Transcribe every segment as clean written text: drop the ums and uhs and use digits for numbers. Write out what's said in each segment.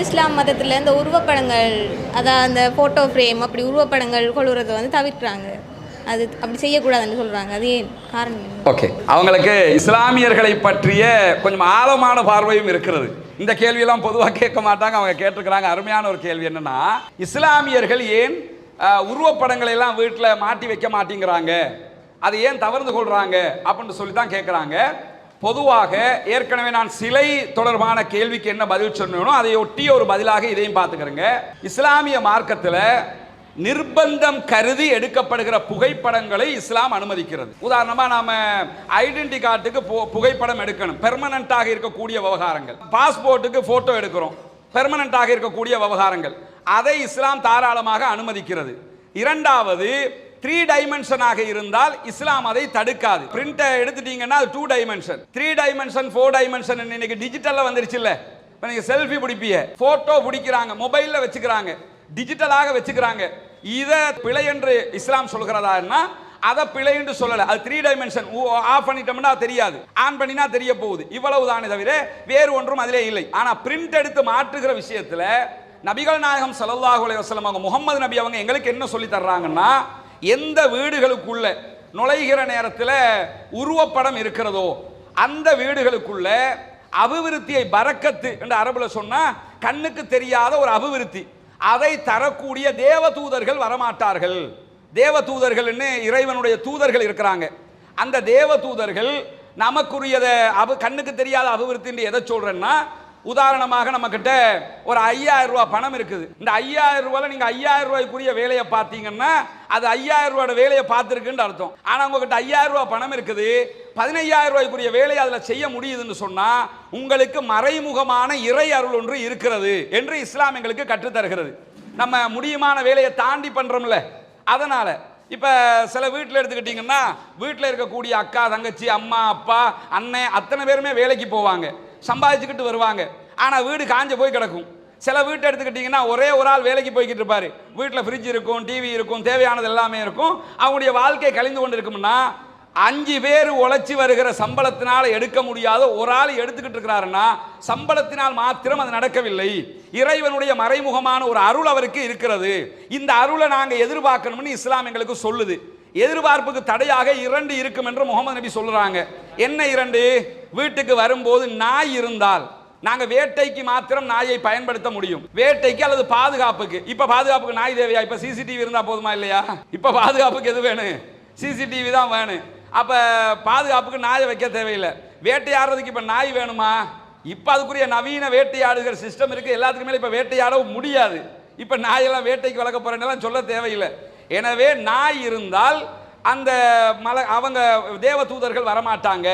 இஸ்லாம் மதத்தில் இந்த உருவப்படங்கள், அதான் அந்த ஃபோட்டோ ஃப்ரேம் அப்படி உருவப்படங்கள் கொள்வதை வந்து தவிர்க்கிறாங்க. அது அப்படி செய்யக்கூடாதுன்னு சொல்கிறாங்க. அது ஏன் காரணம்? ஓகே, அவங்களுக்கு இஸ்லாமியர்களை பற்றிய கொஞ்சம் ஆழமான பார்வையும் இருக்கிறது. இந்த கேள்வியெல்லாம் பொதுவாக கேட்க மாட்டாங்க, அவங்க கேட்டிருக்கிறாங்க. அருமையான ஒரு கேள்வி என்னன்னா, இஸ்லாமியர்கள் ஏன் உருவப்படங்களை எல்லாம் வீட்டில் மாட்டி வைக்க மாட்டேங்கிறாங்க, அதை ஏன் தவிர்த்து கொள்றாங்க அப்படின்னு சொல்லி தான் கேட்குறாங்க. பொதுவாக ஏற்கனவே நான் சிலை தொடர்பான கேள்விக்கு என்ன பதில் சொன்னோ அதை ஒட்டிய ஒரு பதிலாக இதையும் பார்த்துக்கிறேங்க. இஸ்லாமிய மார்க்கத்தில் நிர்பந்தம் கருதி எடுக்கப்படுகிற புகைப்படங்களை இஸ்லாம் அனுமதிக்கிறது. உதாரணமாக நாம ஐடென்டி கார்டுக்கு புகைப்படம் எடுக்கணும், பெர்மனண்டாக இருக்கக்கூடிய விவகாரங்கள். பாஸ்போர்ட்டுக்கு போட்டோ எடுக்கிறோம், பெர்மனண்டாக இருக்கக்கூடிய விவகாரங்கள். அதை இஸ்லாம் தாராளமாக அனுமதிக்கிறது. இரண்டாவது, 3 டைமென்ஷனாக இருந்தால் இஸ்லாம் அதை தடுக்காது. பிரிண்டை எடுத்துட்டீங்கன்னா அது 2 டைமென்ஷன், 3 டைமென்ஷன், 4 டைமென்ஷன். இன்னைக்கு டிஜிட்டல்ல வந்துருச்சு இல்ல. இப்போ நீங்க செல்ஃபி பிடிப்பீங்க, போட்டோ பிடிக்கிறாங்க, மொபைல்ல வச்சுக்கிறாங்க, டிஜிட்டலாக வச்சுக்கிறாங்க. இதை பிழை என்று இஸ்லாம் சொல்கிறதா? அதை பிழை என்று சொல்லல. அது 3 டைமென்ஷன். ஆஃப் பண்ணிட்டோம்னா தெரியாது, ஆன் பண்ணினா தெரிய போகுது. இவ்வளவுதானே தவிர வேறு ஒன்றும் அதிலே இல்லை. ஆனா பிரிண்ட் எடுத்து மாற்றுகிற விஷயத்துல நபிகள் நாயகம் ஸல்லல்லாஹு அலைஹி வஸல்லம் அவங்க, முகமது நபி அவங்க எங்களுக்கு என்ன சொல்லி தர்றாங்கன்னா, எந்த வீடுகளுக்குள்ள நுழைகிற நேரத்தில் உருவப்படம் இருக்கிறதோ அந்த வீடுகளுக்குள்ள அபிவிருத்தியை, பரக்கத்து என்று அரபுல சொன்னா கண்ணுக்கு தெரியாத ஒரு அபிவிருத்தி, அதை தரக்கூடிய தேவ தூதர்கள் வரமாட்டார்கள். தேவ தூதர்கள், இறைவனுடைய தூதர்கள் இருக்கிறாங்க. அந்த தேவ தூதர்கள் நமக்குரியத கண்ணுக்கு தெரியாத அபிவிருத்தி எதை சொல்றேன்னா, உதாரணமாக நம்ம கிட்ட ஒரு 5000 ரூபாய் பணம் இருக்குது. இந்த 5000 ரூபாயில நீங்க 5000 ரூபாய்க்குரிய வேலையை பார்த்தீங்கன்னா அது 5000 ரூபாயோட வேலையை பார்த்துருக்குன்னு அர்த்தம். ஆனா உங்ககிட்ட 5000 ரூபாய் பணம் இருக்குது, 15000 ரூபாய்க்குரிய வேலையை அதுல செய்ய முடியுதுன்னு சொன்னா உங்களுக்கு மறைமுகமான இறை அருள் ஒன்று இருக்கிறது என்று இஸ்லாம் எங்களுக்கு கற்றுத்தருகிறது. நம்ம முடியுமான வேலையை தாண்டி பண்றோம்ல. அதனால இப்ப சில வீட்டில் எடுத்துக்கிட்டீங்கன்னா, வீட்டில் இருக்கக்கூடிய அக்கா, தங்கச்சி, அம்மா, அப்பா, அண்ணன் அத்தனை பேருமே வேலைக்கு போவாங்க, சம்பாதிச்சுக்கிட்டு வருவாங்க. ஆனா வீடு காஞ்சு போய் கிடக்கும். சில வீட்டை எடுத்துக்கிட்டீங்கன்னா ஒரே ஒரு ஆள் வேலைக்கு போய்கிட்டு இருப்பாரு, வீட்டில் ஃப்ரிட்ஜ் இருக்கும், டிவி இருக்கும், தேவையானது எல்லாமே இருக்கும். அவங்களுடைய வாழ்க்கை கழிந்து கொண்டு இருக்கும்னா 5 பேர் உழைச்சி வருகிற சம்பளத்தினால எடுக்க முடியாத ஒரு ஆள் எடுத்துக்கிட்டு இருக்கிறாருன்னா சம்பளத்தினால் மாத்திரம் அது நடக்கவில்லை. இறைவனுடைய மறைமுகமான ஒரு அருள் அவருக்கு இருக்கிறது. இந்த அருளை நாங்கள் எதிர்பார்க்கணும்னு இஸ்லாம் எங்களுக்கு சொல்லுது. எதிர்பார்ப்புக்கு தடையாக 2 இருக்கும் என்று முகமது நபி சொல்றாங்க. என்ன 2? வீட்டுக்கு வரும்போது நாய் இருந்தால் நாங்க வேட்டைக்கு மாத்திரம் நாயை பயன்படுத்த முடியும், வேட்டைக்கு அல்லது பாதுகாப்புக்கு. இப்ப பாதுகாப்புக்கு நாய் தேவையா? இப்ப சிசிடிவி இருந்தா போதுமா இல்லையா? இப்ப பாதுகாப்புக்கு எது வேணும்? சிசிடிவி தான் வேணும். அப்ப பாதுகாப்புக்கு நாயை வைக்க தேவையில்லை. வேட்டையாடுறதுக்கு இப்ப நாய் வேணுமா? இப்ப அதுக்குரிய நவீன வேட்டையாடுகிற சிஸ்டம் இருக்கு. எல்லாத்துக்கு மேல இப்ப வேட்டையாட முடியாது. இப்ப நாயெல்லாம் வேட்டைக்கு வளர்க்க போறேன்னு சொல்ல தேவையில்லை. எனவே நாய் இருந்தால் அந்த அவங்க தேவ தூதர்கள் வரமாட்டாங்க.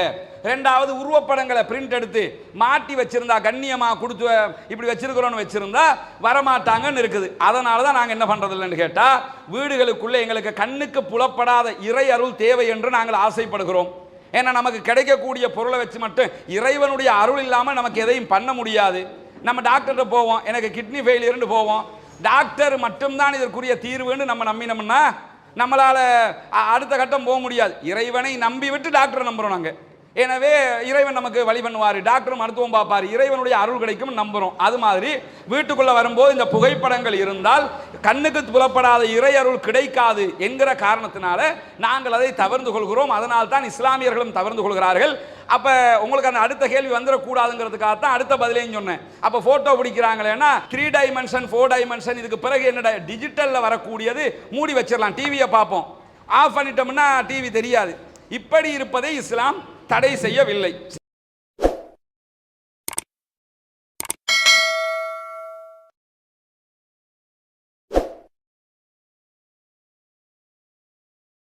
2வது, உருவப்படங்களை பிரிண்ட் எடுத்து மாட்டி வச்சிருந்தா, கண்ணியமா கொடுத்து இப்படி வச்சிருக்கிறோன்னு வச்சிருந்தா வரமாட்டாங்கன்னு இருக்குது. அதனால தான் நாங்கள் என்ன பண்றது இல்லைன்னு கேட்டா, வீடுகளுக்குள்ள எங்களுக்கு கண்ணுக்கு புலப்படாத இறை அருள் தேவை என்று நாங்கள் ஆசைப்படுகிறோம். ஏன்னா நமக்கு கிடைக்கக்கூடிய பொருளை வச்சு மட்டும் இறைவனுடைய அருள் இல்லாமல் நமக்கு எதையும் பண்ண முடியாது. நம்ம டாக்டர்கிட்ட போவோம், எனக்கு கிட்னி ஃபெயிலியர்னு போவோம், டாக்டர் மட்டும்தான் இதற்குரிய தீர்வுன்னு நம்ம நம்பினோம்னா நம்மளால அடுத்த கட்டம் போக முடியாது. இறைவனை நம்பி விட்டு டாக்டரை நம்புறோம் நாங்க. எனவே இறைவன் நமக்கு வழி பண்ணுவார், டாக்டர் மருத்துவம் பார்ப்பார், இறைவனுடைய அருள் கிடைக்கும் நம்புறோம். அது மாதிரி வீட்டுக்குள்ள வரும்போது இந்த புகைப்படங்கள் இருந்தால் கண்ணுக்கு புலப்படாத இறை அருள் கிடைக்காது என்கிற காரணத்தினால நாங்கள் அதை தவிர்த்து கொள்கிறோம். அதனால் தான் இஸ்லாமியர்களும் தவிர்த்து கொள்கிறார்கள். அப்ப உங்களுக்கு அந்த அடுத்த கேள்வி வந்துடக்கூடாதுங்கிறதுக்காக தான் அடுத்த பதிலையும் சொன்னேன். அப்ப போட்டோ பிடிக்கிறாங்களேன்னா 3 டைமென்ஷன், 4 டைமென்ஷன், இதுக்கு பிறகு என்ன? டிஜிட்டல்ல வரக்கூடியது மூடி வச்சிடலாம். டிவியை பார்ப்போம், ஆஃப் பண்ணிட்டோம்னா டிவி தெரியாது. இப்படி இருப்பதை இஸ்லாம் தடை செய்யவில்லை.